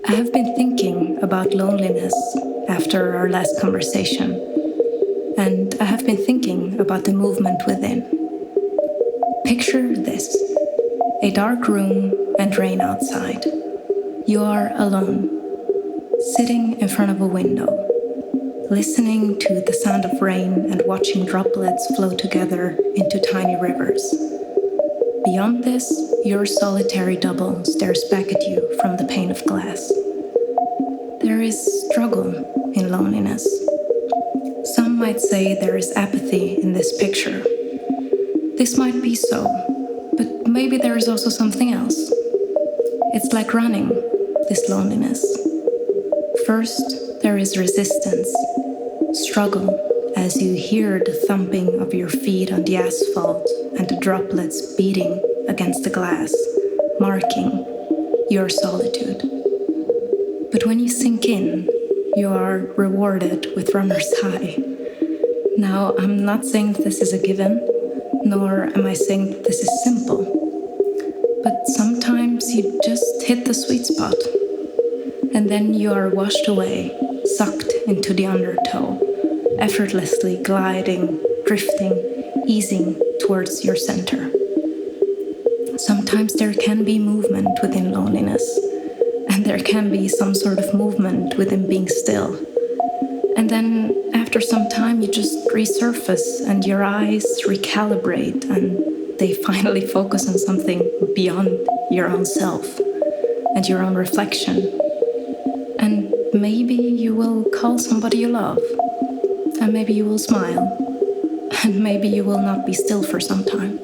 I have been thinking about loneliness after our last conversation, and I have been thinking about the movement within. Picture this: a dark room and rain outside. You are alone, sitting in front of a window, listening to the sound of rain and watching droplets flow together into tiny rivers. Beyond this, your solitary double stares back at you from the pane of glass. There is struggle in loneliness. Some might say there is apathy in this picture. This might be so, but maybe there is also something else. It's like running, this loneliness. First, there is resistance, struggle, as you hear the thumping of your feet on the asphalt and the droplets beating against the glass, marking your solitude. But when you sink in, you are rewarded with runner's high. Now, I'm not saying that this is a given, nor am I saying that this is simple. But sometimes you just hit the sweet spot, and then you are washed away, sucked into the undertow, effortlessly gliding, drifting, easing towards your center. Sometimes there can be movement within loneliness, and there can be some sort of movement within being still. And then after some time you just resurface and your eyes recalibrate and they finally focus on something beyond your own self and your own reflection. And maybe you will call somebody you love, and maybe you will smile, and maybe you will not be still for some time.